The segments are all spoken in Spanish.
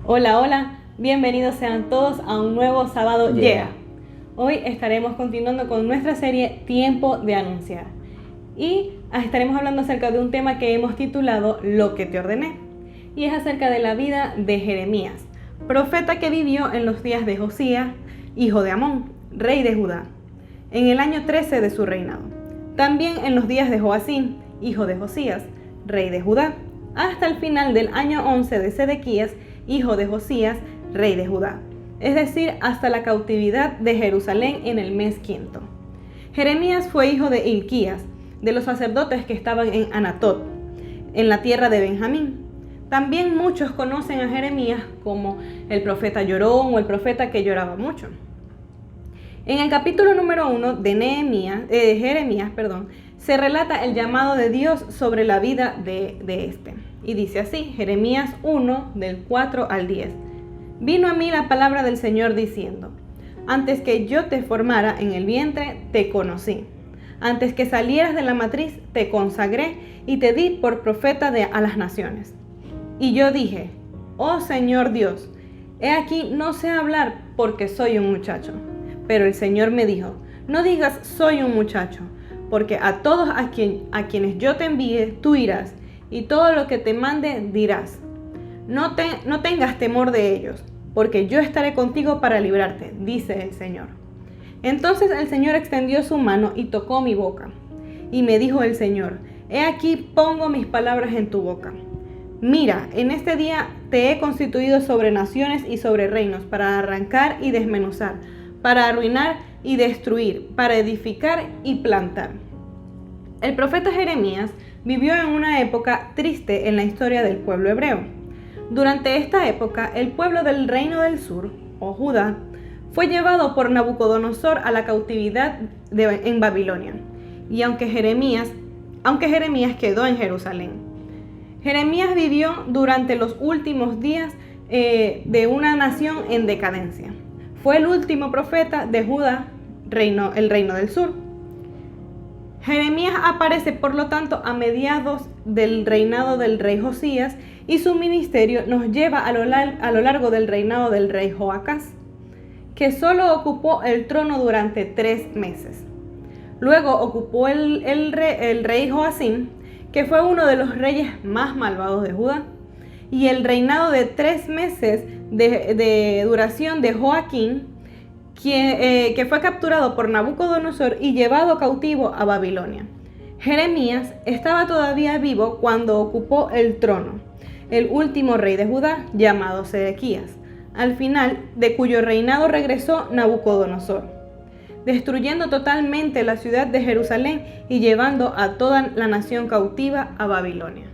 Hola, hola, bienvenidos sean todos a un nuevo sábado Yeah. Hoy estaremos continuando con nuestra serie Tiempo de Anunciar y estaremos hablando acerca de un tema que hemos titulado Lo que te ordené, y es acerca de la vida de Jeremías, profeta que vivió en los días de Josías, hijo de Amón, rey de Judá, en el año 13 de su reinado. También en los días de Joacim, hijo de Josías, rey de Judá, hasta el final del año 11 de Sedequías, hijo de Josías, rey de Judá, es decir, hasta la cautividad de Jerusalén en el mes quinto. Jeremías fue hijo de Hilquías, de los sacerdotes que estaban en Anatot, en la tierra de Benjamín. También muchos conocen a Jeremías como el profeta llorón o el profeta que lloraba mucho. En el capítulo número 1 de Jeremías, se relata el llamado de Dios sobre la vida de este. Y dice así, Jeremías 1, del 4 al 10. Vino a mí la palabra del Señor diciendo, antes que yo te formara en el vientre, te conocí. Antes que salieras de la matriz, te consagré y te di por profeta a las naciones. Y yo dije, oh Señor Dios, he aquí no sé hablar porque soy un muchacho. Pero el Señor me dijo, no digas soy un muchacho, porque a todos a quienes yo te envíe, tú irás, y todo lo que te mande dirás. No tengas temor de ellos, porque yo estaré contigo para librarte, dice el Señor. Entonces el Señor extendió su mano y tocó mi boca. Y me dijo el Señor, he aquí pongo mis palabras en tu boca. Mira, en este día te he constituido sobre naciones y sobre reinos, para arrancar y desmenuzar, para arruinar y destruir, para edificar y plantar. El profeta Jeremías vivió en una época triste en la historia del pueblo hebreo. Durante esta época, el pueblo del reino del sur, o Judá, fue llevado por Nabucodonosor a la cautividad en Babilonia, y aunque Jeremías quedó en Jerusalén. Jeremías vivió durante los últimos días de una nación en decadencia. Fue el último profeta de Judá, el reino del sur. Jeremías aparece, por lo tanto, a mediados del reinado del rey Josías, y su ministerio nos lleva a lo largo del reinado del rey Joacás, que solo ocupó el trono durante 3 meses. Luego ocupó el rey Joacim, que fue uno de los reyes más malvados de Judá, y el reinado de 3 meses de duración de Joaquín, que fue capturado por Nabucodonosor y llevado cautivo a Babilonia. Jeremías estaba todavía vivo cuando ocupó el trono, el último rey de Judá, llamado Sedequías, al final de cuyo reinado regresó Nabucodonosor, destruyendo totalmente la ciudad de Jerusalén y llevando a toda la nación cautiva a Babilonia.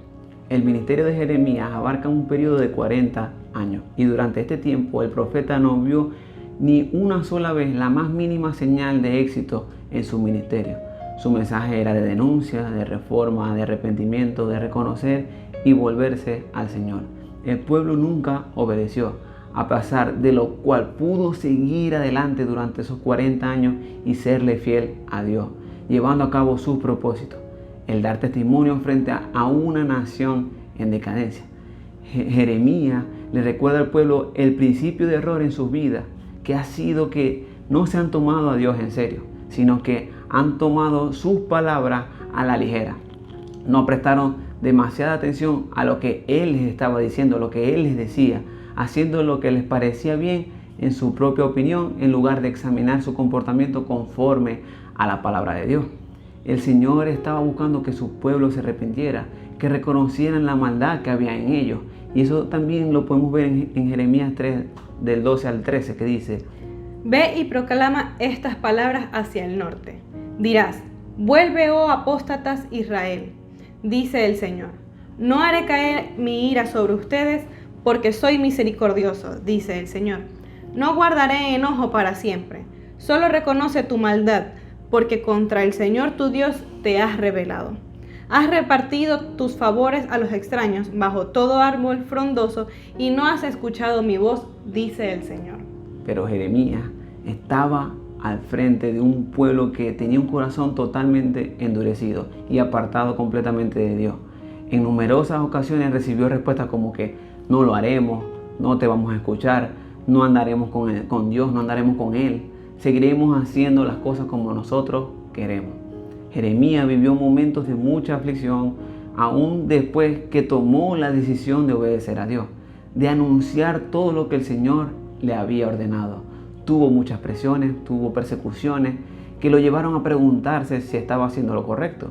El ministerio de Jeremías abarca un periodo de 40 años, y durante este tiempo el profeta no vio ni una sola vez la más mínima señal de éxito en su ministerio. Su mensaje era de denuncia, de reforma, de arrepentimiento, de reconocer y volverse al Señor. El pueblo nunca obedeció, a pesar de lo cual pudo seguir adelante durante esos 40 años y serle fiel a Dios, llevando a cabo su propósito, el dar testimonio frente a una nación en decadencia. Jeremías le recuerda al pueblo el principio de error en sus vidas, que ha sido que no se han tomado a Dios en serio, sino que han tomado sus palabras a la ligera. No prestaron demasiada atención a lo que Él les estaba diciendo, lo que Él les decía, haciendo lo que les parecía bien en su propia opinión, en lugar de examinar su comportamiento conforme a la palabra de Dios. El Señor estaba buscando que su pueblo se arrepintiera, que reconocieran la maldad que había en ellos. Y eso también lo podemos ver en Jeremías 3, del 12 al 13, que dice: Ve y proclama estas palabras hacia el norte. Dirás, vuelve, oh apóstatas Israel, dice el Señor. No haré caer mi ira sobre ustedes, porque soy misericordioso, dice el Señor. No guardaré enojo para siempre. Solo reconoce tu maldad, porque contra el Señor tu Dios te has rebelado. Has repartido tus favores a los extraños bajo todo árbol frondoso y no has escuchado mi voz, dice el Señor. Pero Jeremías estaba al frente de un pueblo que tenía un corazón totalmente endurecido y apartado completamente de Dios. En numerosas ocasiones recibió respuestas como que no lo haremos, no te vamos a escuchar, no andaremos con Dios, no andaremos con Él, seguiremos haciendo las cosas como nosotros queremos. Jeremías vivió momentos de mucha aflicción, aún después que tomó la decisión de obedecer a Dios, de anunciar todo lo que el Señor le había ordenado. Tuvo muchas presiones, tuvo persecuciones que lo llevaron a preguntarse si estaba haciendo lo correcto.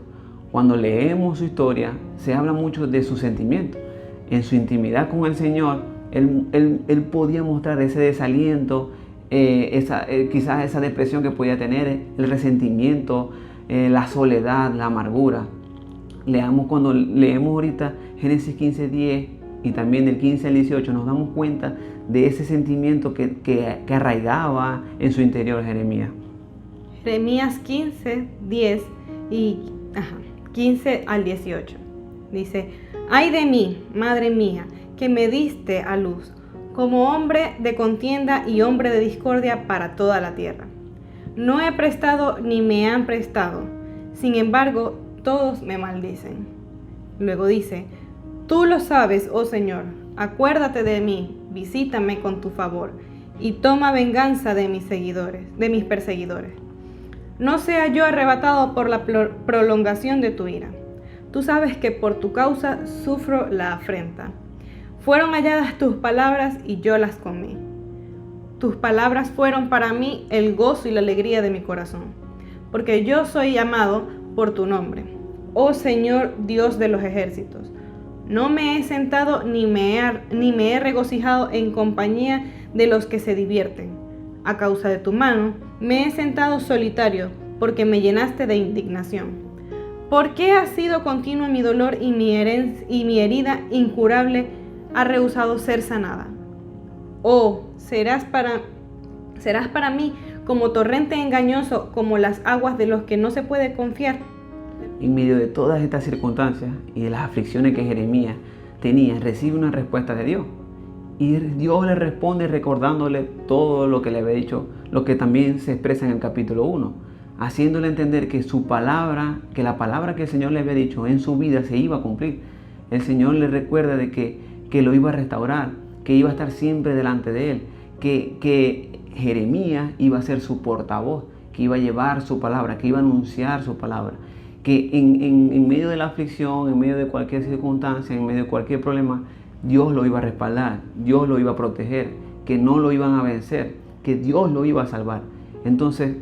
Cuando leemos su historia, se habla mucho de sus sentimientos. En su intimidad con el Señor, él podía mostrar ese desaliento, quizás esa depresión que podía tener, el resentimiento, la soledad, la amargura. Cuando leemos ahorita Génesis 15:10 y también del 15 al 18, nos damos cuenta de ese sentimiento que arraigaba en su interior Jeremías. Jeremías 15:10 y 15 al 18. Dice: ay de mí, madre mía, que me diste a luz, como hombre de contienda y hombre de discordia para toda la tierra. No he prestado ni me han prestado, sin embargo, todos me maldicen. Luego dice: tú lo sabes, oh Señor, acuérdate de mí, visítame con tu favor, y toma venganza de mis perseguidores. No sea yo arrebatado por la prolongación de tu ira. Tú sabes que por tu causa sufro la afrenta. Fueron halladas tus palabras y yo las comí. Tus palabras fueron para mí el gozo y la alegría de mi corazón, porque yo soy llamado por tu nombre, oh Señor Dios de los ejércitos. No me he sentado ni me he regocijado en compañía de los que se divierten. A causa de tu mano me he sentado solitario, porque me llenaste de indignación. ¿Por qué ha sido continuo mi dolor y mi herida incurable ha rehusado ser sanada? Oh, serás para mí como torrente engañoso, como las aguas de los que no se puede confiar. En medio de todas estas circunstancias y de las aflicciones que Jeremías tenía, recibe una respuesta de Dios. Y Dios le responde recordándole todo lo que le había dicho, lo que también se expresa en el capítulo 1, haciéndole entender que su palabra, que la palabra que el Señor le había dicho en su vida se iba a cumplir. El Señor le recuerda de que lo iba a restaurar, que iba a estar siempre delante de él, que Jeremías iba a ser su portavoz, que iba a llevar su palabra, que iba a anunciar su palabra, que en medio de la aflicción, en medio de cualquier circunstancia, en medio de cualquier problema, Dios lo iba a respaldar, Dios lo iba a proteger, que no lo iban a vencer, que Dios lo iba a salvar. Entonces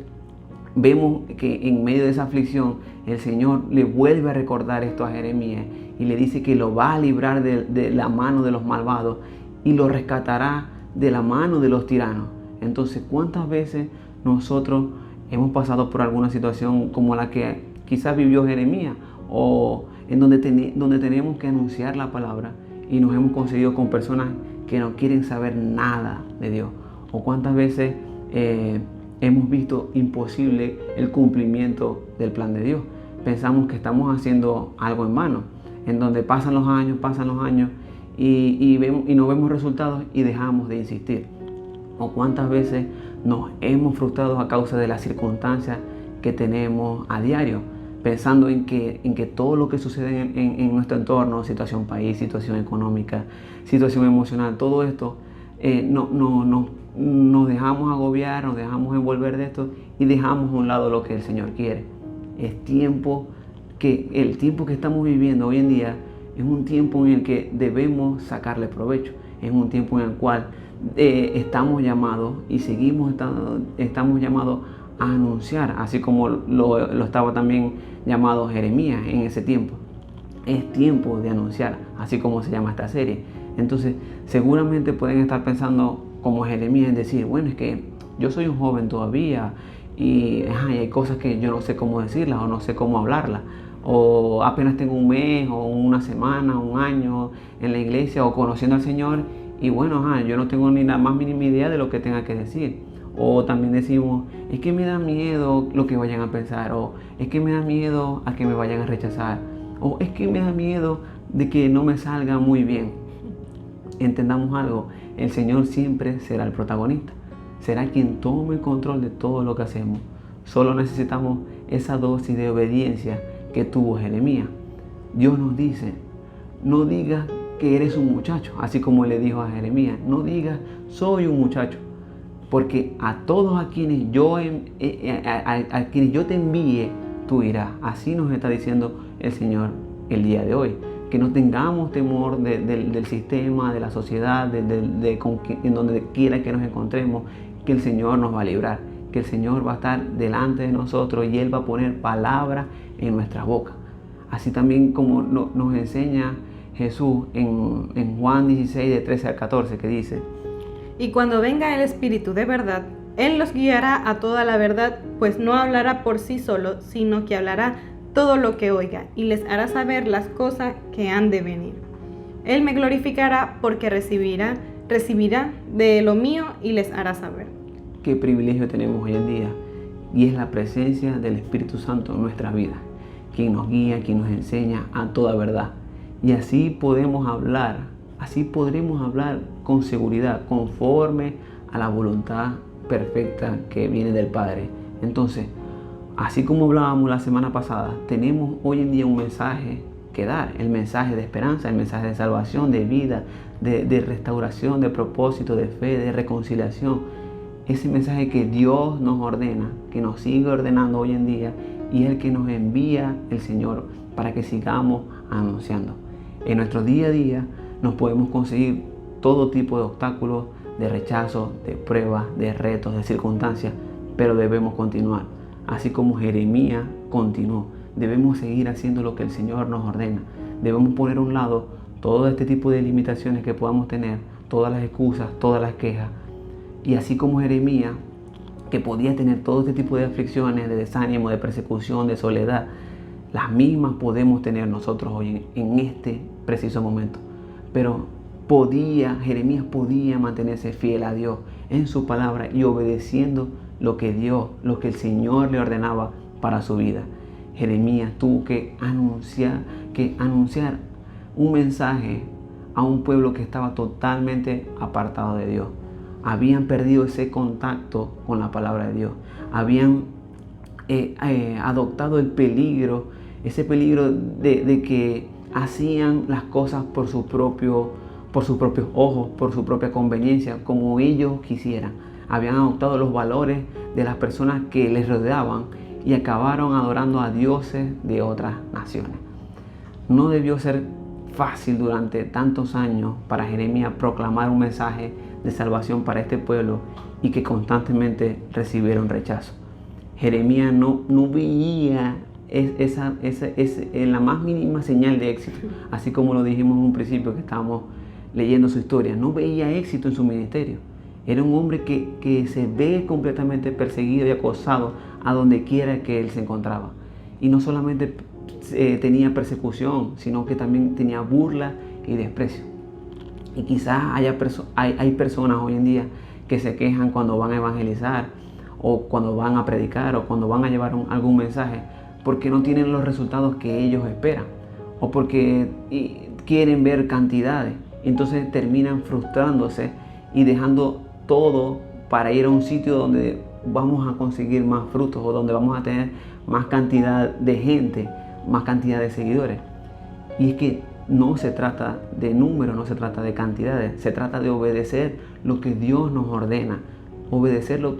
vemos que en medio de esa aflicción el Señor le vuelve a recordar esto a Jeremías y le dice que lo va a librar de la mano de los malvados y lo rescatará de la mano de los tiranos. Entonces, ¿cuántas veces nosotros hemos pasado por alguna situación como la que quizás vivió Jeremías, o en donde tenemos que anunciar la palabra y nos hemos conseguido con personas que no quieren saber nada de Dios? ¿O cuántas veces hemos visto imposible el cumplimiento del plan de Dios? Pensamos que estamos haciendo algo en vano, en donde pasan los años y no vemos resultados y dejamos de insistir. ¿O cuántas veces nos hemos frustrado a causa de las circunstancias que tenemos a diario, pensando en que todo lo que sucede en nuestro entorno, situación país, situación económica, situación emocional, todo esto, nos dejamos agobiar, nos dejamos envolver de esto y dejamos a un lado lo que el Señor quiere? El tiempo que estamos viviendo hoy en día es un tiempo en el que debemos sacarle provecho, es un tiempo en el cual estamos llamados y estamos llamados a anunciar, así como lo estaba también llamado Jeremías en ese tiempo. Es tiempo de anunciar, así como se llama esta serie. Entonces, seguramente pueden estar pensando como Jeremías en decir, bueno, es que yo soy un joven todavía y hay cosas que yo no sé cómo decirlas o no sé cómo hablarlas, o apenas tengo un mes o una semana, un año en la iglesia o conociendo al Señor y bueno, yo no tengo ni la más mínima idea de lo que tenga que decir. O también decimos, es que me da miedo lo que vayan a pensar, o es que me da miedo a que me vayan a rechazar, o es que me da miedo de que no me salga muy bien. Entendamos algo, el Señor siempre será el protagonista, será quien tome el control de todo lo que hacemos. Solo necesitamos esa dosis de obediencia que tuvo Jeremías. Dios nos dice, no digas que eres un muchacho, así como le dijo a Jeremías, no digas soy un muchacho, porque a todos a quienes yo te envíe, tú irás. Así nos está diciendo el Señor el día de hoy, que no tengamos temor del sistema, de la sociedad, en donde quiera que nos encontremos, que el Señor nos va a librar, que el Señor va a estar delante de nosotros y Él va a poner palabras en nuestra boca. Así también como nos enseña Jesús en Juan 16, de 13 al 14, que dice: y cuando venga el Espíritu de verdad, Él los guiará a toda la verdad, pues no hablará por sí solo, sino que hablará todo lo que oiga, y les hará saber las cosas que han de venir. Él me glorificará, porque recibirá de lo mío y les hará saber. Qué privilegio tenemos hoy en día, y es la presencia del Espíritu Santo en nuestra vida, quien nos guía, quien nos enseña a toda verdad. Y así podremos hablar con seguridad, conforme a la voluntad perfecta que viene del Padre. Entonces, así como hablábamos la semana pasada, tenemos hoy en día un mensaje que dar, el mensaje de esperanza, el mensaje de salvación, de vida, de restauración, de propósito, de fe, de reconciliación. Ese mensaje que Dios nos ordena, que nos sigue ordenando hoy en día, y es el que nos envía el Señor para que sigamos anunciando. En nuestro día a día nos podemos conseguir todo tipo de obstáculos, de rechazo, de pruebas, de retos, de circunstancias, pero debemos continuar. Así como Jeremías continuó, debemos seguir haciendo lo que el Señor nos ordena. Debemos poner a un lado todo este tipo de limitaciones que podamos tener, todas las excusas, todas las quejas. Y así como Jeremías, que podía tener todo este tipo de aflicciones, de desánimo, de persecución, de soledad, las mismas podemos tener nosotros hoy en este preciso momento. Pero Jeremías podía mantenerse fiel a Dios en su palabra y obedeciendo lo que el Señor le ordenaba para su vida. Jeremías tuvo que anunciar un mensaje a un pueblo que estaba totalmente apartado de Dios. Habían perdido ese contacto con la palabra de Dios. Habían adoptado ese peligro de que hacían las cosas por sus propios ojos, por su propia conveniencia, como ellos quisieran. Habían adoptado los valores de las personas que les rodeaban y acabaron adorando a dioses de otras naciones. No debió ser fácil durante tantos años para Jeremías proclamar un mensaje de salvación para este pueblo y que constantemente recibieron rechazo. Jeremías no veía la más mínima señal de éxito, así como lo dijimos en un principio que estábamos leyendo su historia. No veía éxito en su ministerio. Era un hombre que se ve completamente perseguido y acosado a donde quiera que él se encontraba. Y no solamente tenía persecución, sino que también tenía burla y desprecio. Y quizás hay personas hoy en día que se quejan cuando van a evangelizar, o cuando van a predicar, o cuando van a llevar algún mensaje, porque no tienen los resultados que ellos esperan, o porque quieren ver cantidades. Entonces terminan frustrándose y dejando todo para ir a un sitio donde vamos a conseguir más frutos, o donde vamos a tener más cantidad de gente, más cantidad de seguidores. Y es que no se trata de números, no se trata de cantidades, se trata de obedecer lo que Dios nos ordena, obedecerlo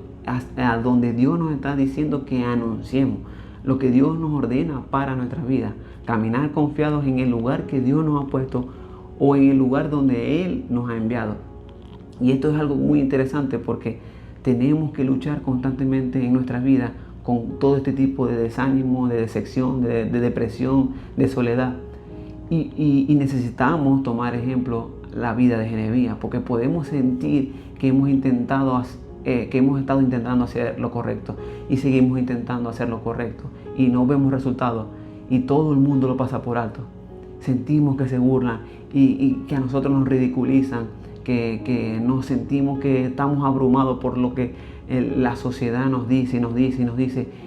a donde Dios nos está diciendo que anunciemos, lo que Dios nos ordena para nuestra vida, caminar confiados en el lugar que Dios nos ha puesto o en el lugar donde Él nos ha enviado. Y esto es algo muy interesante porque tenemos que luchar constantemente en nuestras vidas con todo este tipo de desánimo, de decepción, de depresión, de soledad. Y necesitamos tomar ejemplo la vida de Jeremías, porque podemos sentir que hemos estado intentando hacer lo correcto y seguimos intentando hacer lo correcto y no vemos resultados y todo el mundo lo pasa por alto. Sentimos que se burlan y que a nosotros nos ridiculizan, que nos sentimos que estamos abrumados por lo que la sociedad nos dice,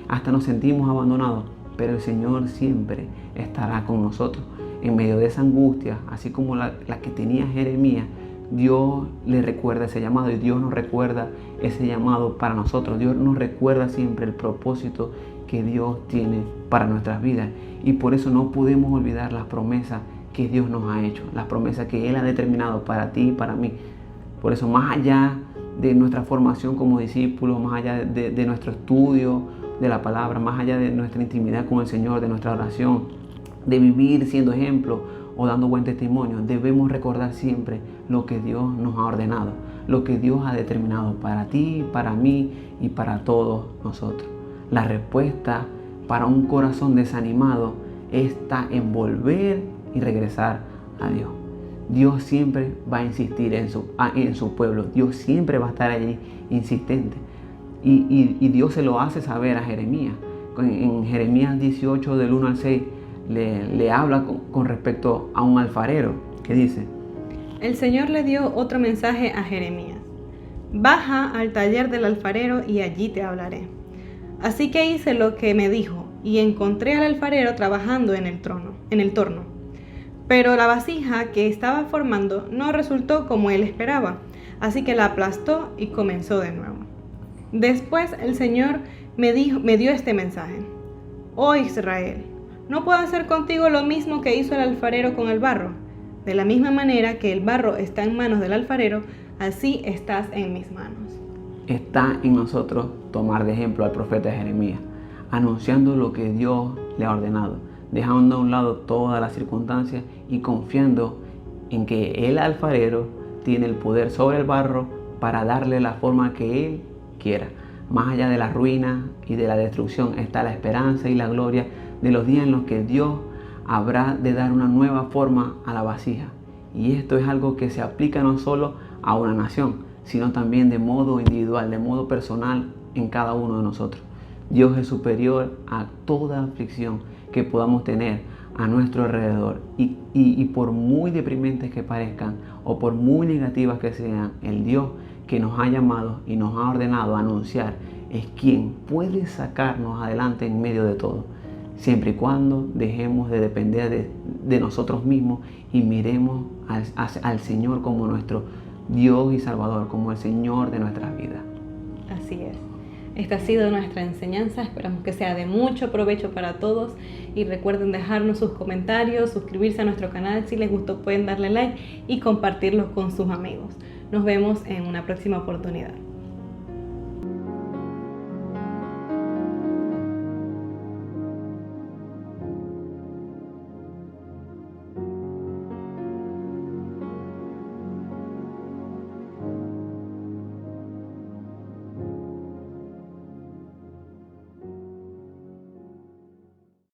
hasta nos sentimos abandonados. Pero el Señor siempre estará con nosotros en medio de esa angustia, así como la que tenía Jeremías. Dios le recuerda ese llamado y Dios nos recuerda ese llamado para nosotros. Dios nos recuerda siempre el propósito que Dios tiene para nuestras vidas, y por eso no podemos olvidar las promesas que Dios nos ha hecho, las promesas que Él ha determinado para ti y para mí. Por eso, más allá de nuestra formación como discípulos, más allá de nuestro estudio de la palabra, más allá de nuestra intimidad con el Señor, de nuestra oración, de vivir siendo ejemplo o dando buen testimonio, debemos recordar siempre lo que Dios nos ha ordenado, lo que Dios ha determinado para ti, para mí y para todos nosotros. La respuesta para un corazón desanimado está en volver y regresar a Dios. Dios siempre va a insistir en su pueblo. Dios siempre va a estar allí insistente. Y Dios se lo hace saber a Jeremías. En Jeremías 18, del 1 al 6, le habla con respecto a un alfarero, que dice: El Señor le dio otro mensaje a Jeremías. Baja al taller del alfarero y allí te hablaré. Así que hice lo que me dijo y encontré al alfarero trabajando en el torno. Pero la vasija que estaba formando no resultó como él esperaba, así que la aplastó y comenzó de nuevo. Después el Señor me dio este mensaje: Oh Israel, ¿no puedo hacer contigo lo mismo que hizo el alfarero con el barro? De la misma manera que el barro está en manos del alfarero, así estás en mis manos. Está en nosotros tomar de ejemplo al profeta Jeremías, anunciando lo que Dios le ha ordenado, dejando a un lado todas las circunstancias y confiando en que el alfarero tiene el poder sobre el barro para darle la forma que Él quiera. Más allá de la ruina y de la destrucción está la esperanza y la gloria de los días en los que Dios habrá de dar una nueva forma a la vasija. Y esto es algo que se aplica no solo a una nación, sino también de modo individual, de modo personal en cada uno de nosotros. Dios es superior a toda aflicción que podamos tener a nuestro alrededor. Y por muy deprimentes que parezcan o por muy negativas que sean, el Dios que nos ha llamado y nos ha ordenado a anunciar es quien puede sacarnos adelante en medio de todo, siempre y cuando dejemos de depender de nosotros mismos y miremos al Señor como nuestro Dios y Salvador, como el Señor de nuestras vidas. Así es. Esta ha sido nuestra enseñanza, esperamos que sea de mucho provecho para todos y recuerden dejarnos sus comentarios, suscribirse a nuestro canal, si les gustó pueden darle like y compartirlo con sus amigos. Nos vemos en una próxima oportunidad.